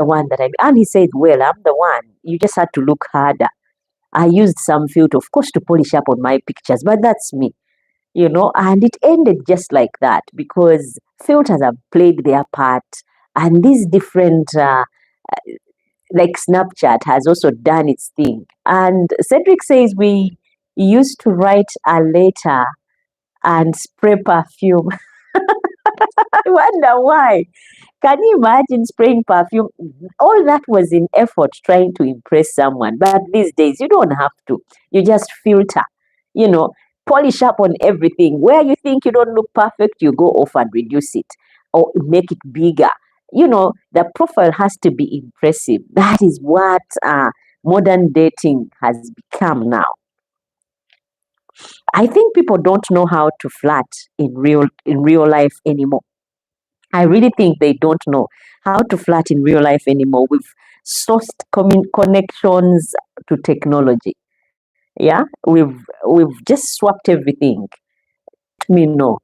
the one that and he said, well, I'm the one. You just had to look harder. I used some filter, of course, to polish up on my pictures, but that's me, and it ended just like that because filters have played their part, and these different, like Snapchat, has also done its thing. And Cedric says we used to write a letter and spray perfume. I wonder why. Can you imagine spraying perfume? All that was in effort trying to impress someone. But these days, you don't have to. You just filter, you know, polish up on everything. Where you think you don't look perfect, you go off and reduce it or make it bigger. The profile has to be impressive. That is what modern dating has become now. I think people don't know how to flirt in real life anymore. I really think they don't know how to flirt in real life anymore. We've sourced connections to technology. Yeah, we've just swapped everything. Me know.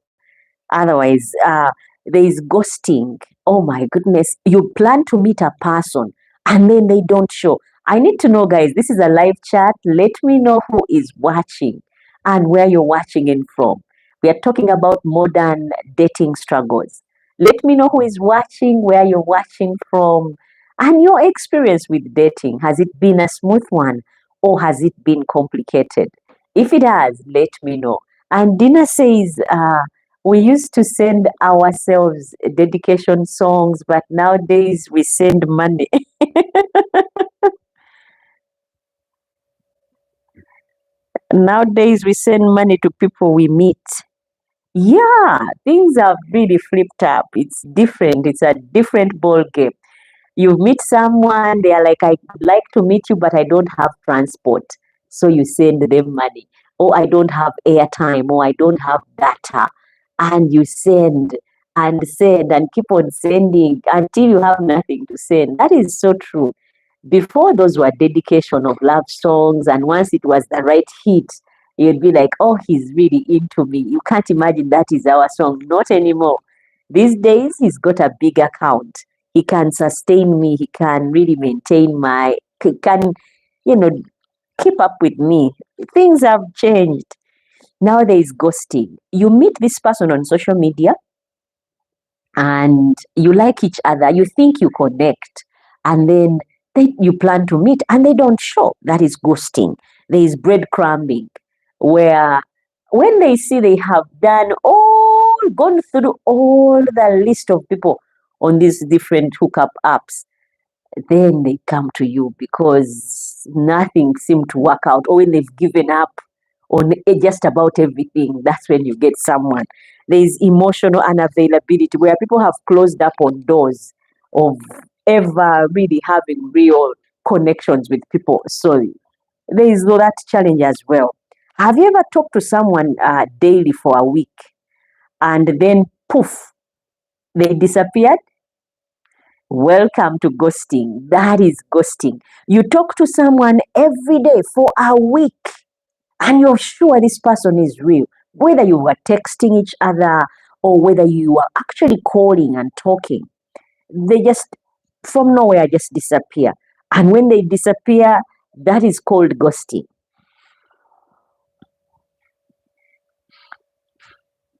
Otherwise, there is ghosting. Oh my goodness! You plan to meet a person and then they don't show. I need to know, guys. This is a live chat. Let me know who is watching and where you're watching in from. We are talking about modern dating struggles. Let me know who is watching, where you're watching from, and your experience with dating. Has it been a smooth one or has it been complicated? If it has, let me know. And Dina says, we used to send ourselves dedication songs, but nowadays we send money. Nowadays we send money to people we meet. Yeah, things have really flipped up. It's different. It's a different ball game. You meet someone, they are like, I would like to meet you, but I don't have transport. So you send them money. Or I don't have airtime, or I don't have data. And you send and keep on sending until you have nothing to send. That is so true. Before, those were dedication of love songs, and once it was the right hit, you'd be like, oh, he's really into me. You can't imagine that is our song. Not anymore. These days, he's got a big account. He can sustain me. He can really maintain can, you know, keep up with me. Things have changed. Now there is ghosting. You meet this person on social media and you like each other. You think you connect, and then you plan to meet and they don't show. That is ghosting. There is breadcrumbing, where when they see they have gone through all the list of people on these different hookup apps, then they come to you because nothing seemed to work out, or when they've given up on just about everything, that's when you get someone. There is emotional unavailability, where people have closed up on doors of ever really having real connections with people. So there is that challenge as well. Have you ever talked to someone daily for a week and then poof, they disappeared? Welcome to ghosting. That is ghosting. You talk to someone every day for a week and you're sure this person is real, whether you were texting each other or whether you are actually calling and talking. They just, from nowhere, just disappear. And when they disappear, that is called ghosting.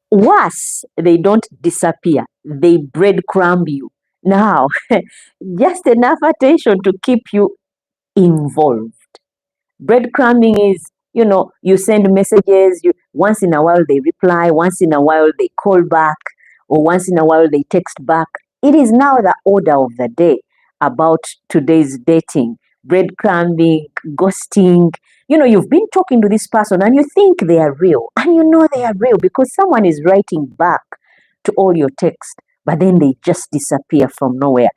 Worse, they don't disappear, they breadcrumb you. Now, just enough attention to keep you involved. Breadcrumbing is, you send messages, once in a while they reply, once in a while they call back, or once in a while they text back. It is now the order of the day about today's dating. Breadcrumbing, ghosting. You've been talking to this person and you think they are real, and you know they are real because someone is writing back to all your text, but then they just disappear from nowhere.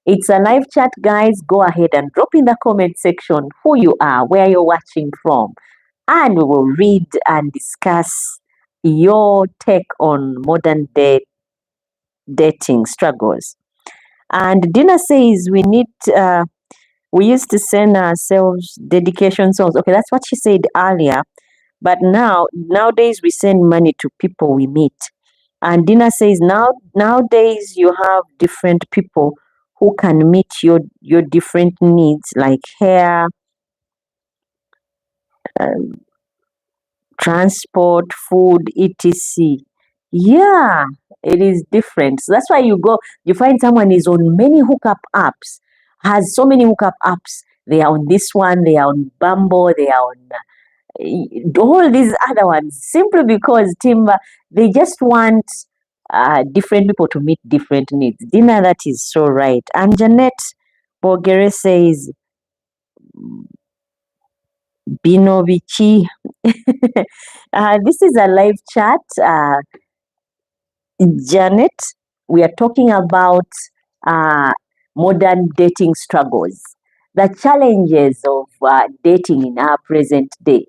It's a live chat, guys. Go ahead and drop in the comment section who you are, where you're watching from, and we will read and discuss your take on modern day dating struggles. And Dina says we used to send ourselves dedication songs. Okay, that's what she said earlier. But nowadays we send money to people we meet. And Dina says nowadays you have different people who can meet your different needs like hair, transport, food, etc. Yeah, it is different. So that's why you find someone is on many hookup apps, has so many hookup apps. They are on this one, they are on Bumble, they are on all these other ones, simply because Timber, they just want different people to meet different needs. Dina, that is so right. And Jeanette Bogere says, Bino Bichi. This is a live chat. Janet, we are talking about modern dating struggles, the challenges of dating in our present day.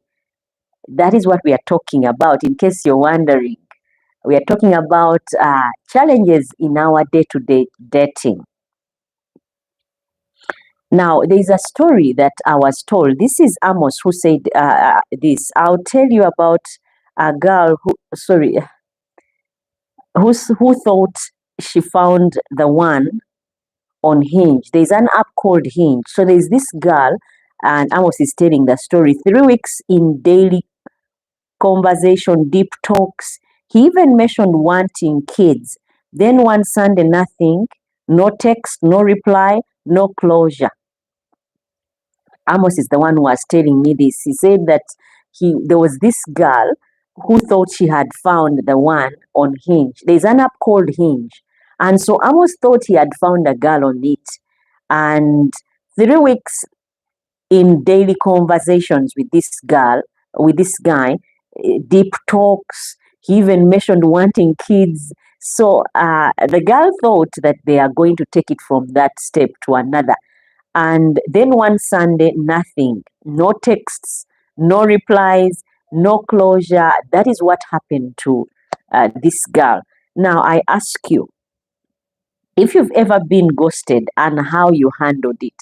That is what we are talking about, in case you're wondering. We are talking about challenges in our day-to-day dating. Now, there's a story that I was told. This is Amos who said this. I'll tell you about a girl who thought she found the one on Hinge. There's an app called Hinge. So there's this girl, and Amos is telling the story. 3 weeks in daily conversation, deep talks. He even mentioned wanting kids. Then one Sunday, nothing, no text, no reply, no closure. Amos is the one who was telling me this. He said that there was this girl who thought she had found the one on Hinge. There's an app called Hinge. And so Amos thought he had found a girl on it. And 3 weeks in daily conversations with this guy, deep talks, he even mentioned wanting kids. So the girl thought that they are going to take it from that step to another. And then one Sunday, nothing, no texts, no replies, no closure. That is what happened to this girl. Now, I ask you, if you've ever been ghosted and how you handled it.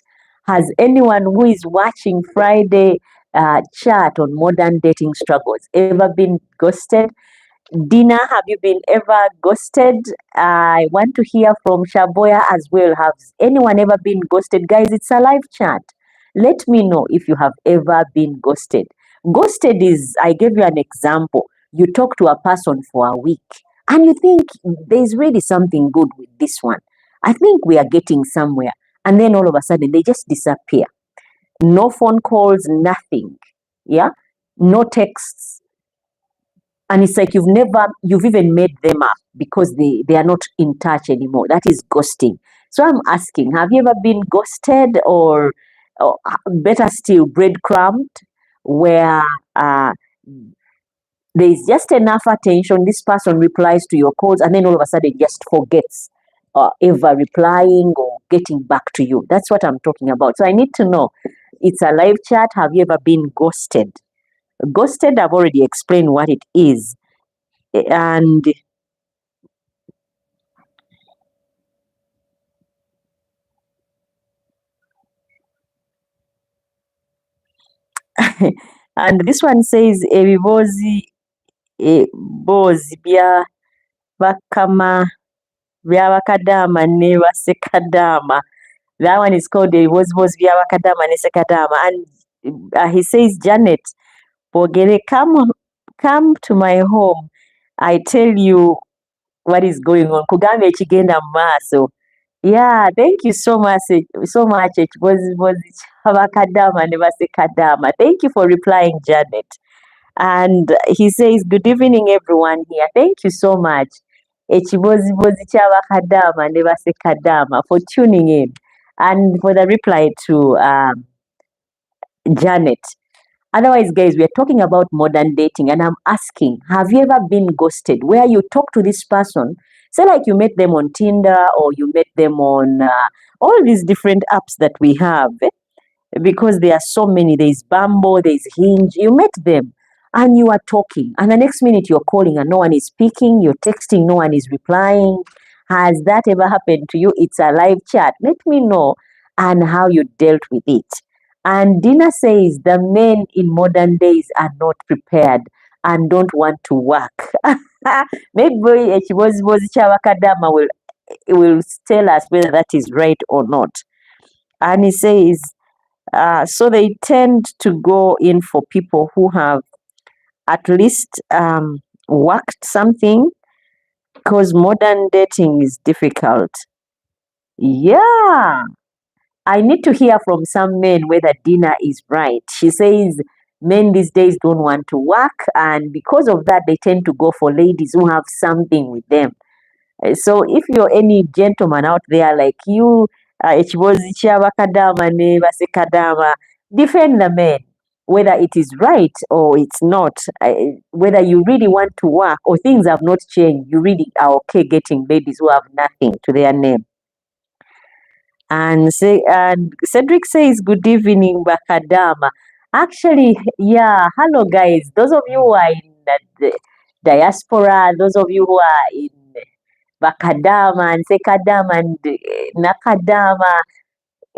Has anyone who is watching Friday chat on modern dating struggles ever been ghosted? Dina, have you been ever ghosted? I want to hear from Shaboya as well. Has anyone ever been ghosted? Guys, it's a live chat. Let me know if you have ever been ghosted. Ghosted is, I gave you an example. You talk to a person for a week and you think there's really something good with this one. I think we are getting somewhere. And then all of a sudden they just disappear. No phone calls, nothing. Yeah? No texts. And it's like you've even made them up because they are not in touch anymore. That is ghosting. So I'm asking, have you ever been ghosted or better still, breadcrumbed, where there's just enough attention, this person replies to your calls, and then all of a sudden just forgets ever replying or getting back to you. That's what I'm talking about. So I need to know, it's a live chat. Have you ever been ghosted? Ghosted, I've already explained what it is. And and this one says ebibozi bozi bya bakama bya bakadama ne basekadama. That one is called ebibozi bozi bya bakadama ne sekadama. And he says, Janet Bogere, come to my home. I tell you what is going on. Kugambe chigenda maso. Yeah, thank you so much. So much. It was Habakadama, never say Kadama. Thank you for replying, Janet. And he says, good evening, everyone here. Thank you so much. Echibozi Chabakadama, never say Kadama, for tuning in and for the reply to Janet. Otherwise, guys, we are talking about modern dating, and I'm asking, have you ever been ghosted where you talk to this person, say like you met them on Tinder or you met them on all these different apps that we have, because there are so many. There's Bumble, there's Hinge. You met them and you are talking, and the next minute you're calling and no one is speaking, you're texting, no one is replying. Has that ever happened to you? It's a live chat. Let me know and how you dealt with it. And Dina says the men in modern days are not prepared and don't want to work. Maybe Ekibozibozikya Bakadama will will tell us whether that is right or not. And he says, so they tend to go in for people who have at least worked something, because modern dating is difficult. Yeah, I need to hear from some men whether Dina is right. She says men these days don't want to work, and because of that, they tend to go for ladies who have something with them. So if you're any gentleman out there like you, ekibozi ky'abakadaama ne basekadaama, defend the men, whether it is right or it's not, whether you really want to work or things have not changed, you really are okay getting ladies who have nothing to their name. And Cedric says, good evening, Bakadama. Actually, yeah, hello guys. Those of you who are in the diaspora, those of you who are in Bakadama and Sekadama and Nakadama.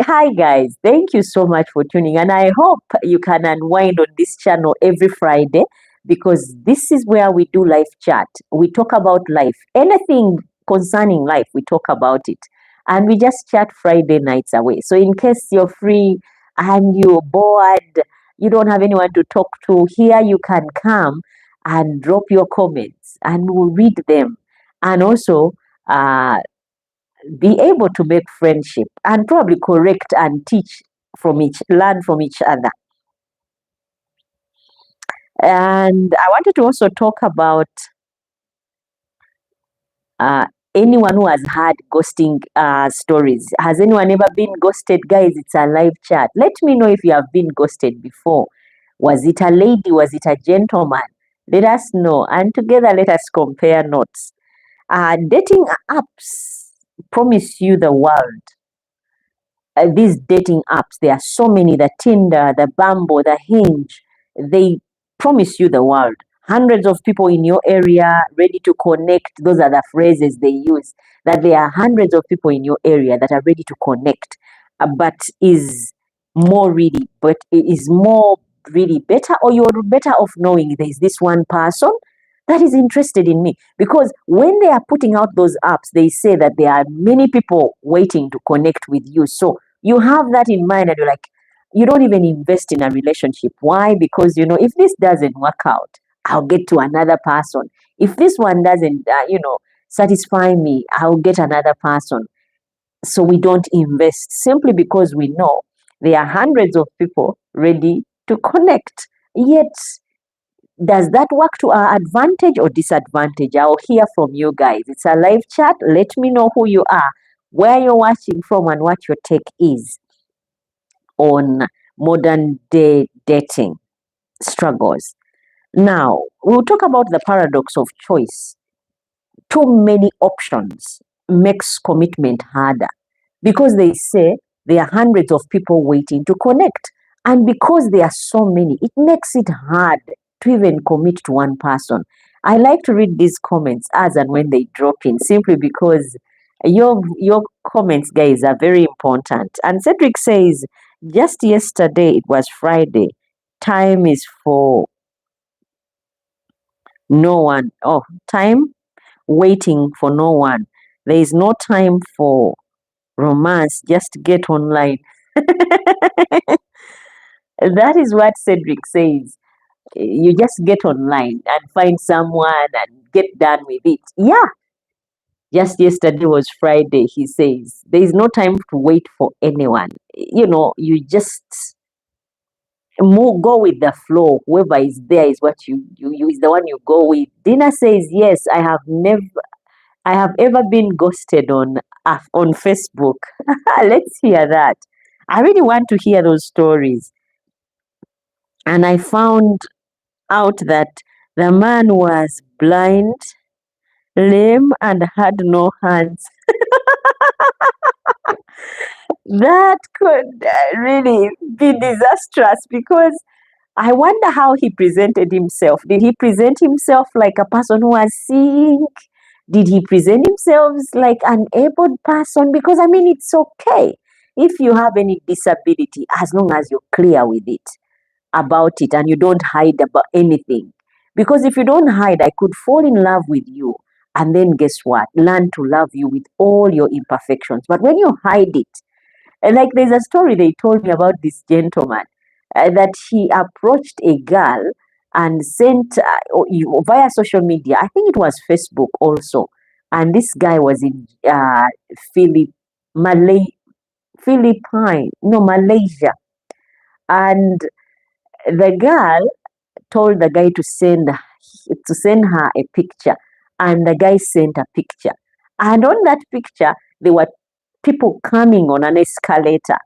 Hi guys, thank you so much for tuning, and I hope you can unwind on this channel every Friday, because this is where we do live chat. We talk about life, anything concerning life, we talk about it, and we just chat Friday nights away. So in case you're free and you're bored, you don't have anyone to talk to, here you can come and drop your comments and we'll read them, and also be able to make friendship and probably correct and teach learn from each other. And I wanted to also talk about anyone who has had ghosting stories. Has anyone ever been ghosted? Guys, it's a live chat. Let me know if you have been ghosted before. Was it a lady? Was it a gentleman? Let us know, and together let us compare notes. Dating apps promise you the world. These dating apps, there are so many, the Tinder, the Bumble, the Hinge, they promise you the world. Hundreds of people in your area ready to connect. Those are the phrases they use, that there are hundreds of people in your area that are ready to connect. But is more really better, or you're better off knowing there is this one person that is interested in me. Because when they are putting out those apps, they say that there are many people waiting to connect with you. So you have that in mind, and you're like, you don't even invest in a relationship. Why? Because, if this doesn't work out, I'll get to another person. If this one doesn't, satisfy me, I'll get another person. So we don't invest, simply because we know there are hundreds of people ready to connect. Yet, does that work to our advantage or disadvantage? I'll hear from you guys. It's a live chat. Let me know who you are, where you're watching from, and what your take is on modern day dating struggles. Now, we'll talk about the paradox of choice. Too many options makes commitment harder, because they say there are hundreds of people waiting to connect. And because there are so many, it makes it hard to even commit to one person. I like to read these comments as and when they drop in, simply because your comments, guys, are very important. And Cedric says, just yesterday it was Friday. Time is for no one. Oh, time waiting for no one. There is no time for romance. Just get online. That is what Cedric says. You just get online and find someone and get done with it. Yeah. Just yesterday was Friday, he says. There is no time to wait for anyone. You just go with the flow. Whoever is there is what you is the one you go with. Dina says, yes, I have ever been ghosted on Facebook. Let's hear that. I really want to hear those stories. And I found out that the man was blind, lame, and had no hands. That could really be disastrous, because I wonder how he presented himself. Did he present himself like a person who was seeing? Did he present himself like an able person? Because it's okay if you have any disability, as long as you're clear with it, about it, and you don't hide about anything. Because if you don't hide, I could fall in love with you And then guess what? Learn to love you with all your imperfections. But when you hide it, and like there's a story they told me about this gentleman that he approached a girl and sent via social media. I think it was Facebook also. And this guy was in Philip, Philippine, no, Malaysia. And the girl told the guy to send her a picture, and the guy sent a picture. And on that picture, there were people coming on an escalator.